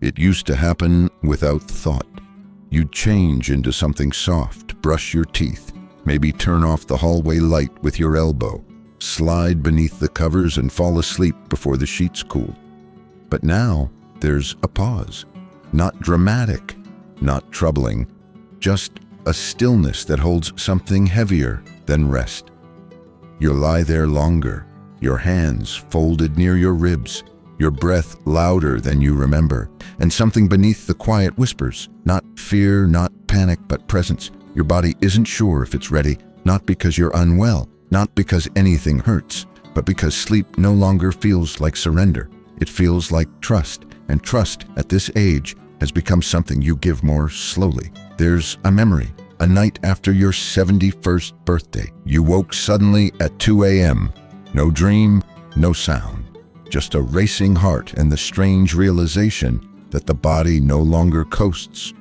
It used to happen without thought. You'd change into something soft, brush your teeth, maybe turn off the hallway light with your elbow, slide beneath the covers and fall asleep before the sheets cooled. But now there's a pause. Not dramatic, not troubling, just a stillness that holds something heavier than rest. You lie there longer, your hands folded near your ribs, your breath louder than you remember, and something beneath the quiet whispers, not fear, not panic, but presence. Your body isn't sure if it's ready, not because you're unwell, not because anything hurts, but because sleep no longer feels like surrender. It feels like trust, and trust at this age has become something you give more slowly. There's a memory, a night after your 71st birthday. You woke suddenly at 2 a.m. No dream, no sound, just a racing heart and the strange realization that the body no longer coasts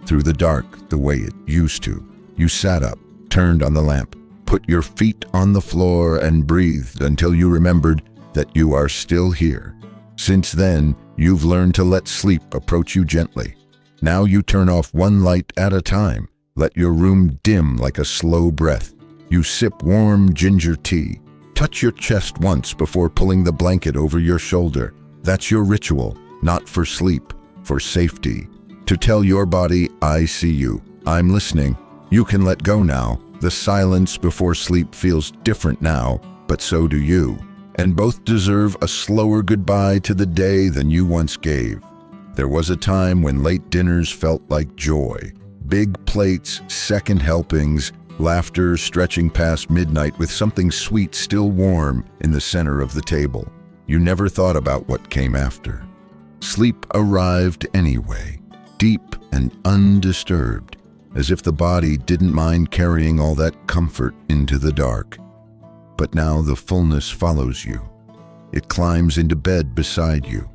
through the dark the way it used to. You sat up, turned on the lamp, put your feet on the floor and breathed until you remembered that you are still here. Since then, you've learned to let sleep approach you gently. Now you turn off one light at a time, let your room dim like a slow breath. You sip warm ginger tea, touch your chest once before pulling the blanket over your shoulder. That's your ritual, not for sleep, for safety. To tell your body, I see you, I'm listening. You can let go now. The silence before sleep feels different now, but so do you. And both deserve a slower goodbye to the day than you once gave. There was a time when late dinners felt like joy. Big plates, second helpings, laughter stretching past midnight with something sweet still warm in the center of the table. You never thought about what came after. Sleep arrived anyway, deep and undisturbed, as if the body didn't mind carrying all that comfort into the dark. But now the fullness follows you. It climbs into bed beside you,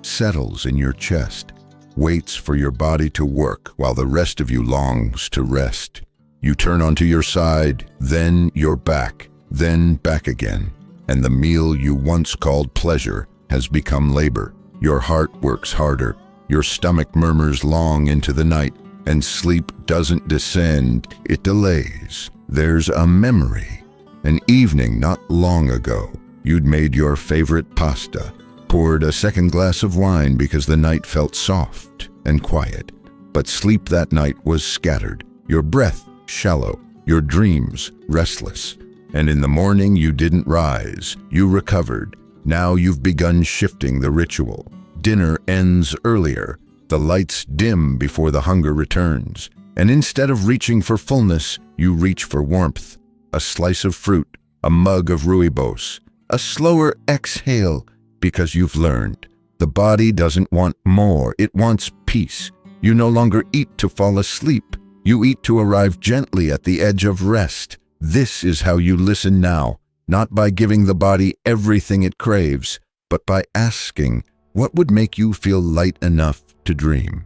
settles in your chest, waits for your body to work while the rest of you longs to rest. You turn onto your side, then your back, then back again, and the meal you once called pleasure has become labor. Your heart works harder, your stomach murmurs long into the night, and sleep doesn't descend, it delays. There's a memory. An evening not long ago, you'd made your favorite pasta, poured a second glass of wine because the night felt soft and quiet. But sleep that night was scattered, your breath shallow, your dreams restless. And in the morning you didn't rise, you recovered. Now you've begun shifting the ritual. Dinner ends earlier, the lights dim before the hunger returns. And instead of reaching for fullness, you reach for warmth. A slice of fruit, a mug of rooibos, a slower exhale, because you've learned. The body doesn't want more, it wants peace. You no longer eat to fall asleep. You eat to arrive gently at the edge of rest. This is how you listen now, not by giving the body everything it craves, but by asking, what would make you feel light enough to dream?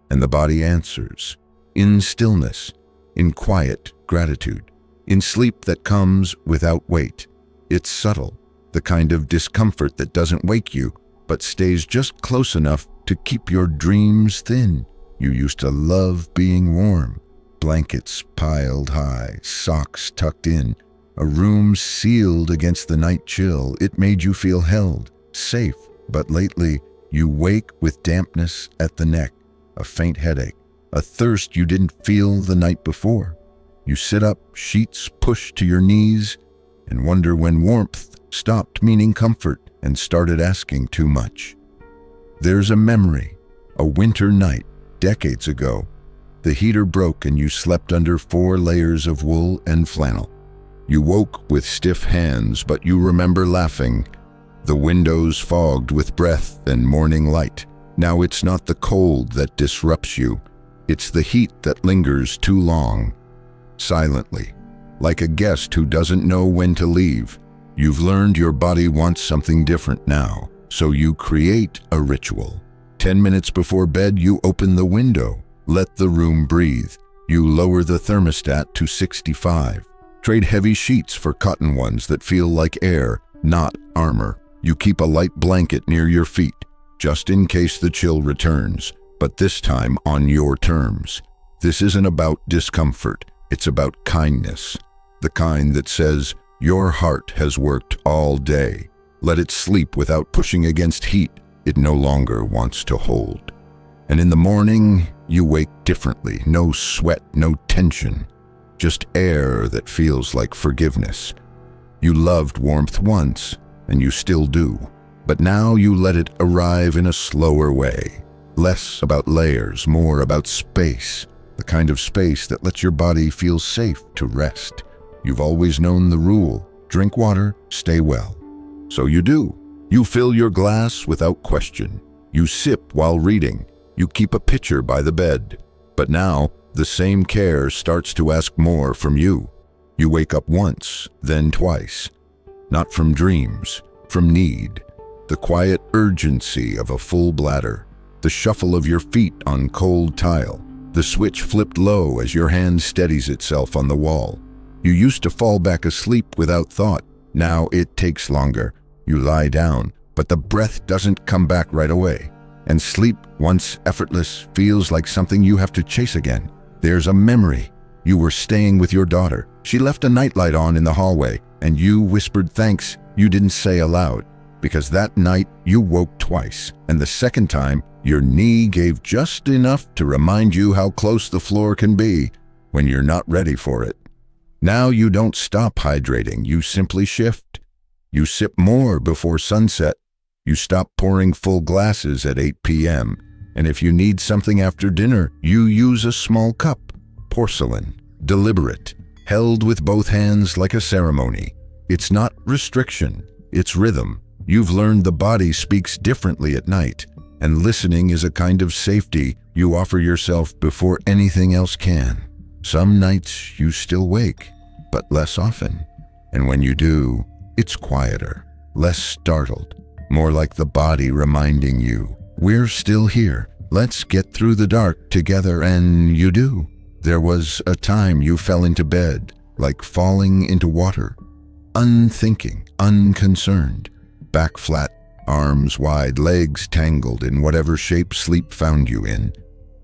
And the body answers, in stillness, in quiet gratitude. In sleep that comes without weight. It's subtle, the kind of discomfort that doesn't wake you, but stays just close enough to keep your dreams thin. You used to love being warm, blankets piled high, socks tucked in, a room sealed against the night chill. It made you feel held, safe, but lately you wake with dampness at the neck, a faint headache, a thirst you didn't feel the night before. You sit up, sheets pushed to your knees, and wonder when warmth stopped meaning comfort and started asking too much. There's a memory, a winter night, decades ago. The heater broke and you slept under 4 layers of wool and flannel. You woke with stiff hands, but you remember laughing. The windows fogged with breath and morning light. Now it's not the cold that disrupts you. It's the heat that lingers too long. Silently, like a guest who doesn't know when to leave. You've learned your body wants something different now, so you create a ritual. 10 minutes before bed, you open the window, let the room breathe. You lower the thermostat to 65. Trade heavy sheets for cotton ones that feel like air, not armor. You keep a light blanket near your feet. just in case the chill returns, but this time on your terms. This isn't about discomfort, it's about kindness. The kind that says, your heart has worked all day. Let it sleep without pushing against heat it no longer wants to hold. And in the morning, you wake differently. No sweat, no tension. Just air that feels like forgiveness. You loved warmth once, and you still do. But now you let it arrive in a slower way. Less about layers, more about space. The kind of space that lets your body feel safe to rest. You've always known the rule. Drink water, stay well. So you do. You fill your glass without question. You sip while reading. You keep a pitcher by the bed. But now, the same care starts to ask more from you. You wake up once, then twice. Not from dreams, from need. The quiet urgency of a full bladder. The shuffle of your feet on cold tile. The switch flipped low as your hand steadies itself on the wall. You used to fall back asleep without thought. Now it takes longer. You lie down, but the breath doesn't come back right away. And sleep, once effortless, feels like something you have to chase again. There's a memory. You were staying with your daughter. She left a nightlight on in the hallway, and you whispered thanks you didn't say aloud. Because that night, you woke twice, and the second time, your knee gave just enough to remind you how close the floor can be when you're not ready for it. Now you don't stop hydrating, you simply shift. You sip more before sunset. You stop pouring full glasses at 8 p.m. And if you need something after dinner, you use a small cup. Porcelain, deliberate, held with both hands like a ceremony. It's not restriction, it's rhythm. You've learned the body speaks differently at night, and listening is a kind of safety you offer yourself before anything else can. Some nights you still wake, but less often. And when you do, it's quieter, less startled, more like the body reminding you, we're still here. Let's get through the dark together, and you do. There was a time you fell into bed, like falling into water, unthinking, unconcerned, back flat, arms wide, legs tangled in whatever shape sleep found you in.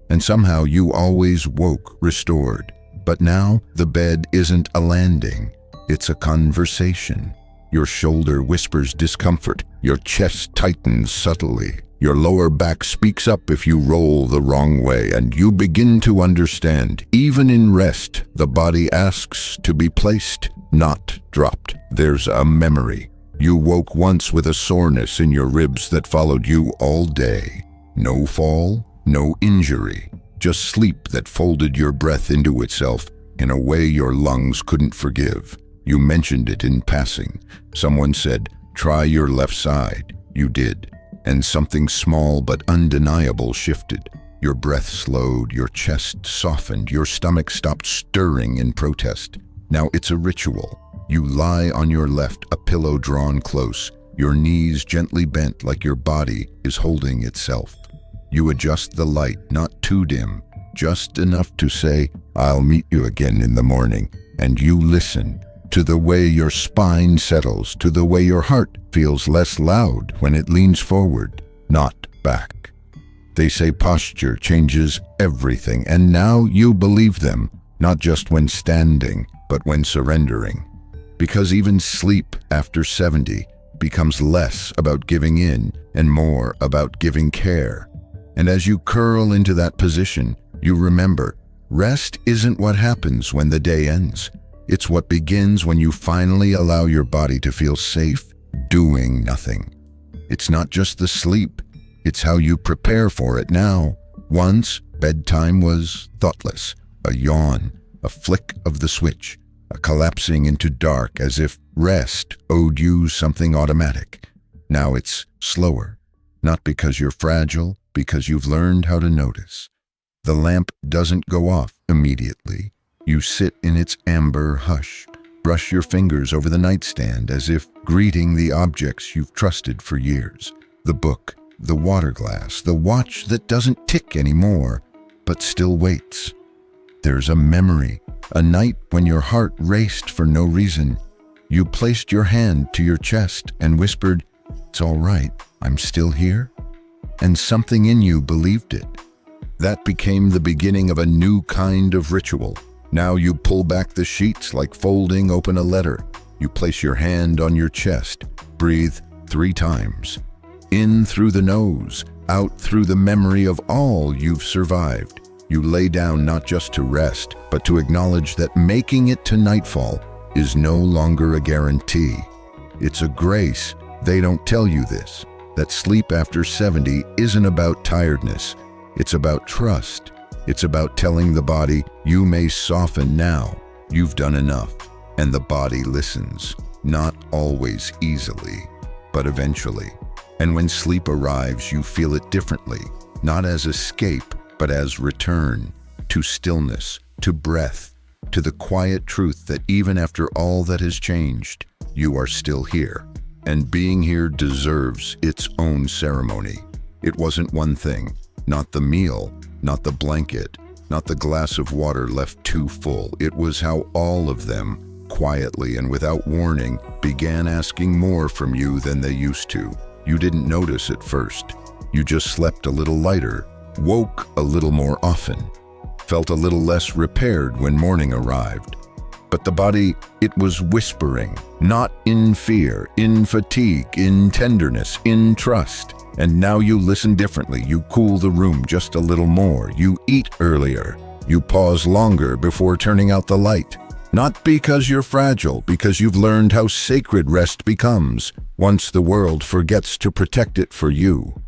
And somehow you always woke restored. But now the bed isn't a landing, it's a conversation. Your shoulder whispers discomfort, your chest tightens subtly. Your lower back speaks up if you roll the wrong way, and you begin to understand. Even in rest, the body asks to be placed, not dropped. There's a memory. You woke once with a soreness in your ribs that followed you all day. No fall, no injury, just sleep that folded your breath into itself in a way your lungs couldn't forgive. You mentioned it in passing. Someone said, try your left side. You did. And something small but undeniable shifted. Your breath slowed, your chest softened, your stomach stopped stirring in protest. Now it's a ritual. You lie on your left, a pillow drawn close, your knees gently bent like your body is holding itself. You adjust the light, not too dim, just enough to say, I'll meet you again in the morning. And you listen to the way your spine settles, to the way your heart feels less loud when it leans forward, not back. They say posture changes everything, and now you believe them, not just when standing, but when surrendering. Because even sleep after 70 becomes less about giving in and more about giving care. And as you curl into that position, you remember, rest isn't what happens when the day ends. It's what begins when you finally allow your body to feel safe doing nothing. It's not just the sleep, it's how you prepare for it now. Once, bedtime was thoughtless, a yawn, a flick of the switch, a collapsing into dark as if rest owed you something automatic. Now it's slower, not because you're fragile, because you've learned how to notice. The lamp doesn't go off immediately. You sit in its amber hush, brush your fingers over the nightstand as if greeting the objects you've trusted for years. The book, the water glass, the watch that doesn't tick anymore, but still waits. There's a memory, a night when your heart raced for no reason. You placed your hand to your chest and whispered, it's all right, I'm still here. and something in you believed it. That became the beginning of a new kind of ritual. Now you pull back the sheets like folding open a letter. You place your hand on your chest, breathe 3 times. In through the nose, out through the memory of all you've survived. You lay down not just to rest, but to acknowledge that making it to nightfall is no longer a guarantee. It's a grace. They don't tell you this, that sleep after 70 isn't about tiredness. It's about trust. It's about telling the body, you may soften now, you've done enough. And the body listens, not always easily, but eventually. And when sleep arrives, you feel it differently, not as escape, but as return to stillness, to breath, to the quiet truth that even after all that has changed, you are still here. And being here deserves its own ceremony. It wasn't one thing, not the meal, not the blanket, not the glass of water left too full. It was how all of them, quietly and without warning, began asking more from you than they used to. You didn't notice at first. You just slept a little lighter, woke a little more often, felt a little less repaired when morning arrived. But the body, it was whispering, not in fear, in fatigue, in tenderness, in trust. And now you listen differently. You cool the room just a little more. You eat earlier. You pause longer before turning out the light. Not because you're fragile, because you've learned how sacred rest becomes once the world forgets to protect it for you.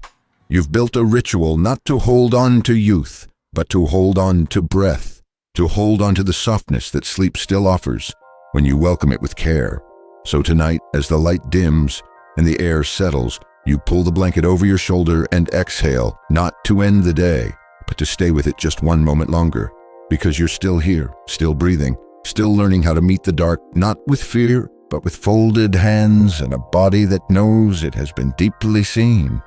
You've built a ritual not to hold on to youth, but to hold on to breath, to hold on to the softness that sleep still offers when you welcome it with care. So tonight, as the light dims and the air settles, you pull the blanket over your shoulder and exhale, not to end the day, but to stay with it just one moment longer, because you're still here, still breathing, still learning how to meet the dark, not with fear, but with folded hands and a body that knows it has been deeply seen.